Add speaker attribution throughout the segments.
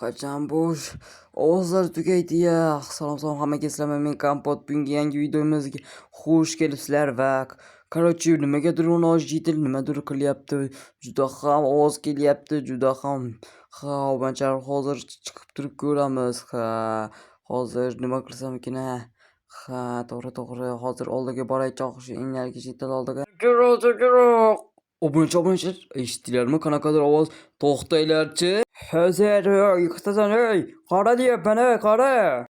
Speaker 1: Qachon bu ovozlar tugaydi ya? Salom hammaga sizlar men Kompot. Bugungi yangi videomizga xush kelibsizlar va короче nimagadir nojitil nimadir qilyapti. Juda ham ovoz kelyapti, juda ham. Ha, hozir chiqib turib ko'ramiz. Ha, hozir nima qilsam ekan? Ha, to'g'ri. Hozir oldiga boraylik, energiya oldiga. Obunachilar eshitdilarmi? Qanaqadir ovoz to'xtanglarchi. Hozir yiqitasan, qara deyapman, qara.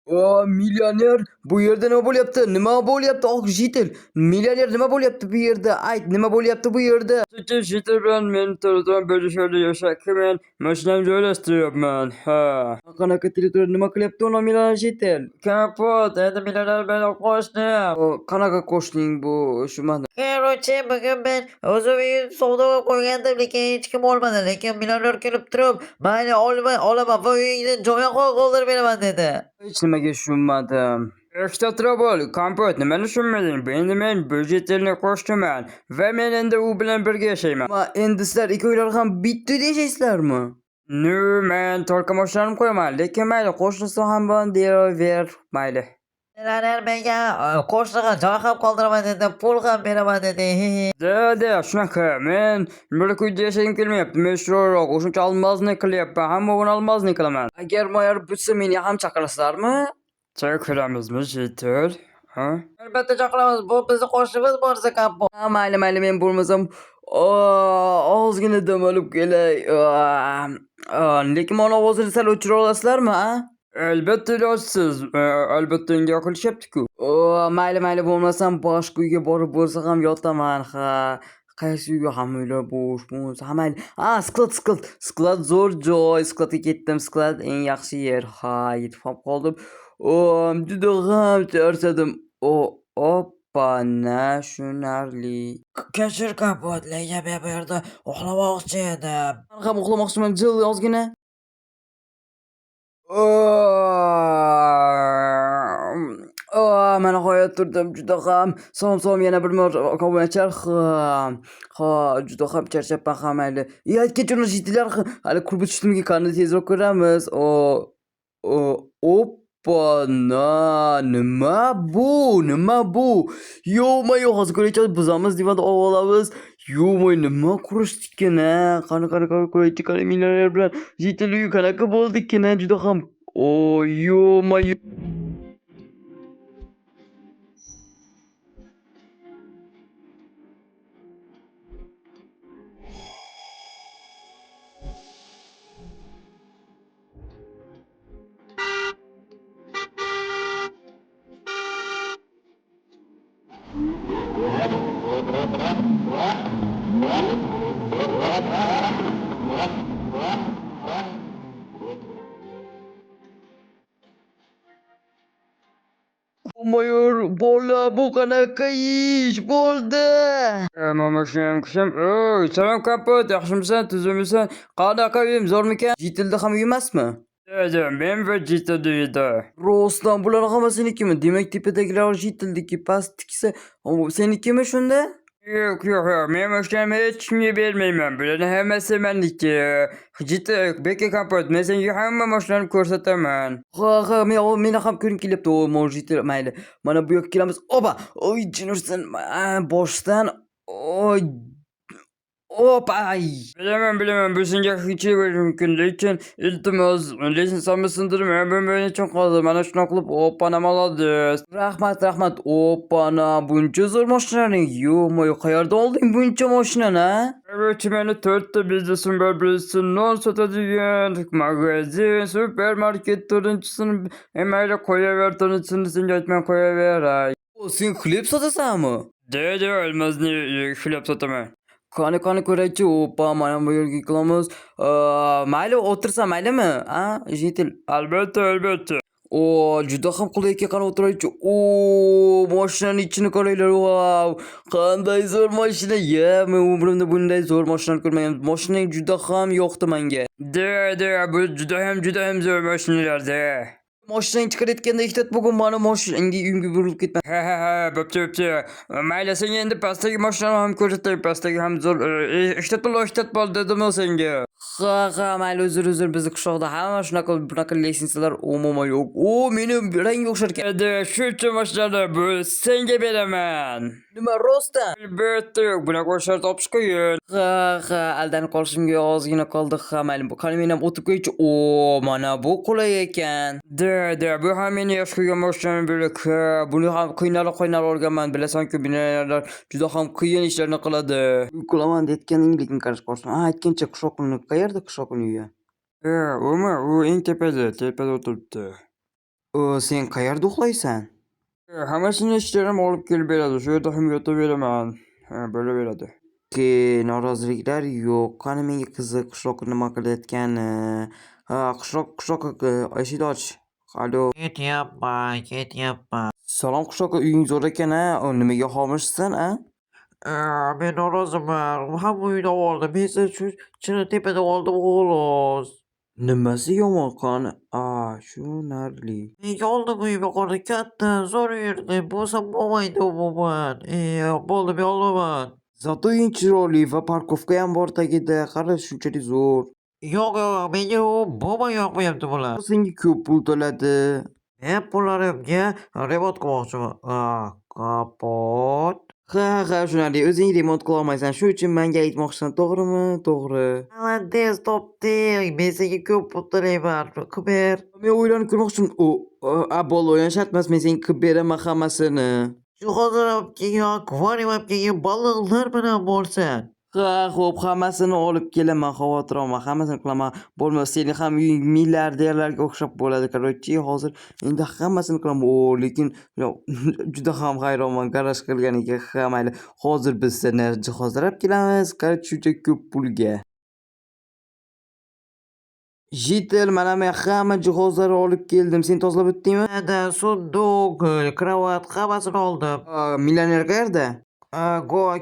Speaker 1: Millioner bu yerda nima bo'lyapti? Nima bo'lyapti? Jitil. Millioner nima bo'lyapti bu yerda? Ayt, nima bo'lyapti bu yerda? Jitil bilan men teleton bo'lishadi yashakman. Mashinamni joylashtiryapman. Ha. Qanaqa teleton nima qilyapti uni millioner jitil? Kapot, endi millioner bilan qo'shnim. Qanaqa qo'shning bu? Shu mana.
Speaker 2: Короче, bugun men o'zim savdo qo'ygandim, lekin hech kim olmadi. Lekin millioner kelib turib, mayli olaman va uyingni joyiga qoldirib beraman dedi.
Speaker 1: Hech nimaga tushunmadim. Ekstratrabol, Kompot, nimani tushunmading? Endi men budjetini qo'shdiman va men endi u bilan birga yashayman. Endi sizlar ikkovlar ham bitta uyda yashaysizlarmi? Men to'rqa mashinamni qo'yaman, lekin mayli, qo'shnisi ham bor deraver, mayli.
Speaker 2: Millioner menga qo'shniga joy ham qoldiraman dedi, pul ham beraman dedi.
Speaker 1: Shunaqa. Men bir uyda yashagim kelmayapti. Men shuroq o'shuncha almaznik qilyapman. Hammani almaznik qilaman. Agar moyar bitsa meni ham chaqirasizlarmi? Chaqiramizmi, Jitil? Ha?
Speaker 2: Albatta chaqiramiz. Bu bizning qo'shnimiz bo'lsa Kompot.
Speaker 1: Mayli, men bo'lmasam ozgina dam olib kelay. Lekin meni ovozini sal o'chira olasizlarmi, a? Albatta ilojsiz. Albatta unga qilishyapti-ku. Mayli, bo'lmasam boshqa uyga borib bo'lsa ham yotaman. Ha. Qaysi uyga? Hamma uylar bo'sh. Mayli. Sklad zo'r joy. Skladga ketdim. Sklad eng yaxshi yer. Ha, yetib ham qoldim. Juda ham charchadim. Opana, tushunarli.
Speaker 2: Kechir Kompot, lekin men bu yerda uxlamoqchi edim.
Speaker 1: Men ham uxlamoqchiman, jil ozgina. Mana nihoyat turdim, juda ham. Salom yana bir marta ko'machar. Ha, juda ham charchabman, ha mayli. Kechirlar jiddilar, hali qurib tushimga qanday tezroq ko'ramiz. Opana, nima bu? Yo-mayo, hozir ko'raylik, buzamiz divanda olamiz. Yo-moy, nima qurishdik-kin, qani ko'raylik, millioner bilan jitil uy qanaqa bo'ldik-kin, juda ham. Yo-mayo. Mayor, bola bu qanaqa ish bo'ldi? Mamashinam kishim. Salom Kompot, yaxshimisan, tuzukmisan? Qanaqa uyim, zo'rmikan? Jitilda ham uy emasmi? Men va jitilda uyda. Rostdan bular hammasenikimi? Demak, tepadagilar jitildiki, pastdikisi senikimi shunda? Yo'q, men mashinamni hech kimga bermayman. Bularni hammasi meniki. Jitil, beka Kompot, men senga hamma mashinani ko'rsataman. Ha, meni ham ko'ring kelyapti. Jitil, mayli. Mana bu yoqqa kelamiz. Jinursin, boshdan. Bilaman, bu senga hech mumkin, lekin iltimos, lekin sen sindirma, men uchun qoldi. Mana shuna qilib, opana молодец. Rahmat. Opana, buncha zo'r mashinaning. Yo-moy, qayerdan olding buncha mashinani, meni 4 ta biznesim bor. Birisi non sotadigan magazin, supermarket, 4-chisini mayli qo'yaver, 4-chisini senga aytmay qo'yaveray. Sen xleb sotasanmi? Olmazni xleb sotaman. Qani ko'raychi, mana bu yerga qilamiz. Mayli, o'tirsa maylimi? Jitil. Albatta. Juda ham qulay ekan, qani o'tiraychi. Mashinaning ichini qaranglar. Wow! Qanday zo'r mashina. Men umrimda bunday zo'r mashinani ko'rmaganman. Mashinang juda ham yoqdi menga. Bu juda ham zo'r mashinalar. Moshinang chiqarayotganda ehtiyot bo'lgin, mana moshinangga uyimga burilib ketma. Ha, bo'pti, bo'pti. Mayli, senga endi pastdagi moshinani ham ko'rsatay, pastdagi ham zo'r. Ehtiyot bo'l dedim senga. Ha, mayli, uzr, bizni qishloqda hamma bunaqa lestnitsalar umuman yo'q. Meni rangi o'xshar ekan. Shu uchun moshinani bu senga beraman. Nima rostdan? Albatta yo'q, bunaqa moshinani topish qiyin. Ha, aldanib qolishimga ozgina qoldi. Mayli, qani men ham o'tib qo'ychi. Mana bu qulay ekan. Bu ham meni yosh qo'ygan moshinam bo'lak. Buni ham qiynalib o'rganman. Bilasan-ku, binolarlar juda ham qiyin ishlarni qiladi. Qilaman deyotganing lekin qarashib qolsin. Aytgancha qishloqni qayerda qishloqni uyi? U eng tepada o'tiribdi. Sen qayerda uxlaysan? Hammasini ishlarim olib kelib beradi. Shu yerda ham yotaveraman. Bo'laveradi. Noroziliklar yo'q. Qani menga qiziq qishloq nima qilayotgani. Qishloq eshik och. Alo.
Speaker 2: Ketyapman.
Speaker 1: Salom qishloq, uying zo'r ekan, nimaga xomishsan,
Speaker 2: Men noroziman. Hamma uyda oldim. Men esa shu chini tepada oldim xolos.
Speaker 1: Nimasi yomon qani? Tushunarli.
Speaker 2: Nega oldim uyim yuqorida katta, zo'r yerda bo'lsa bo'lmaydi umuman. Bo'ldi, men olaman.
Speaker 1: Zato uying chiroyli va parkovka ham bor tagida. Qara, shunchalik zo'r.
Speaker 2: Yo'q, menga u bo'lmay yoqmayapti bular.
Speaker 1: Senga ko'p pul to'ladi.
Speaker 2: Men pullarimga remont qilmoqchiman. Kapot.
Speaker 1: Ha, tushunarli. O'zing remont qila olmaysan. Shuning uchun menga aytmoqchisan, to'g'rimi? To'g'ri.
Speaker 2: Maladez, topding. Men senga ko'p pul to'layman. Qilib ber.
Speaker 1: Men o'ylanib ko'rmoqchiman. Bol o'yin shart emas, men senga qilib beraman hammasini.
Speaker 2: Shu hozir olib kelgan akvarium olib kelgan baliqlar bilan bo'lsin.
Speaker 1: Xo'p, hammasini olib kelaman, xavotir olma, hammasini qilaman. Bo'lmasa seni ham uying milliarderlarga o'xshab bo'ladi. Короче, hozir endi hammasini qilaman. Lekin juda ham hayronman garaj qilganiga. Mayli. Hozir biz seni jihozlar olib kelamiz. Qarach, shuncha ko'p pulga. Jitel, mana men hamma jihozlarni olib keldim. Sen tozalab o'tdingmi?
Speaker 2: Sunduq, kravat, hammasini oldim.
Speaker 1: Millioner qayerda?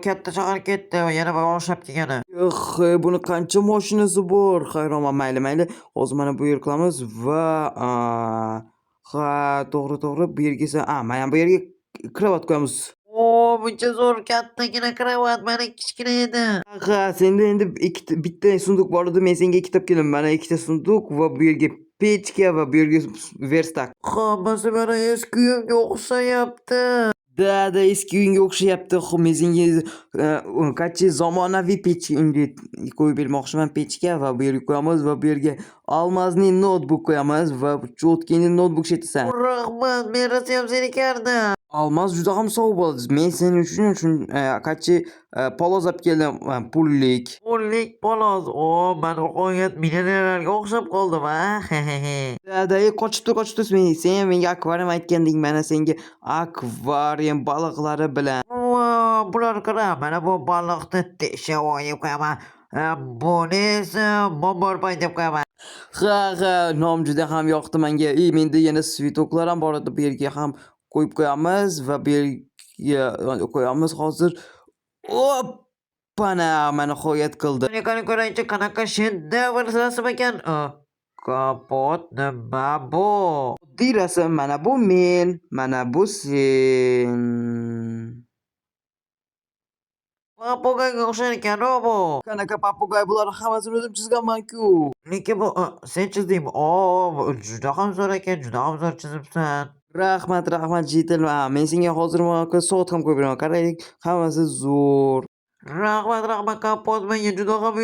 Speaker 2: Katta shahar ketdi, yana bir boshlab kelgani.
Speaker 1: Buni qancha mashinasi bor? Hayronman. Mayli. Hozir mana bu yer qilamiz va to'g'ri, bu yerga mana bu yerga kravat qo'yamiz.
Speaker 2: Buncha zo'r kattagina kravat, meni kichkina edi.
Speaker 1: Senda endi bitta sunduq bor edi. Men senga ikkita olib keldim. Mana ikkita sunduq va bu yerga pechka va bu yerga verstak.
Speaker 2: Hammasi mana eski uyimga o'xshayapti.
Speaker 1: Da, eski uyingga o'xshayapti. Men senga qancha zamonaviy pechka qo'yib bermoqchiman. Pechka va bu yerga qo'yamiz va bu yerga almazning notebook qo'yamiz va cho'tkini notebook shetasan.
Speaker 2: Rahmat, men rasam senikardi.
Speaker 1: Almaz juda ham sog' bo'ladi. Men sening uchun qancha poloz olib keldim, pullik.
Speaker 2: Poloz. Men g'oyat millionerlarga o'xshab qoldim,
Speaker 1: Qochib tur. Sen menga akvarium aytganding, mana senga akvarium baliqlari bilan.
Speaker 2: Bular qara, mana bu baliqni teshib olib qo'yaman. Buni esa bombarpay deb qo'yaman.
Speaker 1: Nom juda ham yoqdi menga. Menda yana svetoklar ham bor edi. Bu yerga ham qo'yib qo'yamiz va bu yerga qo'yamiz hozir. Mana nihoyat qildi.
Speaker 2: Qani ko'raychi, qanaqa shedevr rasm ekan. Kapot nima bu?
Speaker 1: Oddiy rasm, mana bu men, mana bu sen.
Speaker 2: Papugaga o'xshar ekan bu.
Speaker 1: Qanaqa papugay, bularni hammasini o'zim chizganman-ku.
Speaker 2: Lekin bu sen chizdingmi? Juda ham zo'r ekan, juda ham zo'r chizibsan.
Speaker 1: Rahmat, Jitel. Men senga hozir soat ham qo'yib beraman. Qaraylik, hammasi zo'r.
Speaker 2: Rahmat, kapot, menga juda ham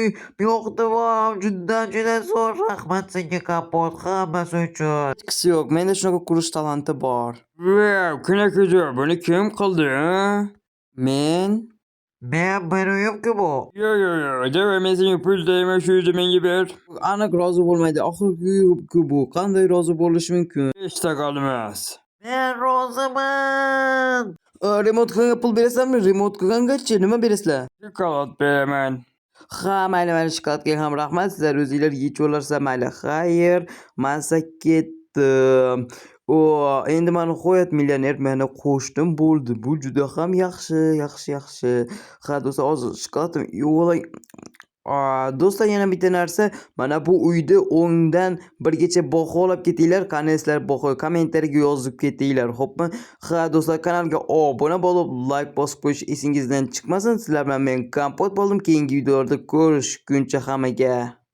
Speaker 2: yoqdi va juda zo'r. Rahmat senga kapot, hammasi uchun.
Speaker 1: Hech qisi yo'q, menda shunaqa qurish talanti bor. Kunakajon, buni kim qildi? Men
Speaker 2: bir uyim-ku bu.
Speaker 1: Yo'q, davay, men senga pul deyman, shu yerda menga ber. Aniq rozi bo'lmaydi. Oxirgi uy-ku bu. Qanday rozi bo'lish mumkin? Hech taqalmas.
Speaker 2: Men roziman.
Speaker 1: Remont qilganga pul berasanmi? Remont qilgangacha nima berasizlar? Shokolad beraman. Mayli, shokoladga ham rahmat. Sizlar o'zinglar yechib olarsiz, mayli. Xayr, men ketdim. Endi men nihoyat millioner, meni qo'shnim bo'ldi. Bu juda ham yaxshi. Do'stlar, hozir shokoladim yo'q. Do'stlar yana bitta narsa, mana bu uyni 10 dan 1 gacha baho olib ketinglar. Qani sizlar baho kommentariyaga yozib ketinglar, xo'pmi? Ha, do'stlar kanalga obuna bo'lib, like bosib qo'yish esingizdan chiqmasin. Sizlar bilan men Kompot bo'ldim. Keyingi videolarda ko'rishguncha hammaga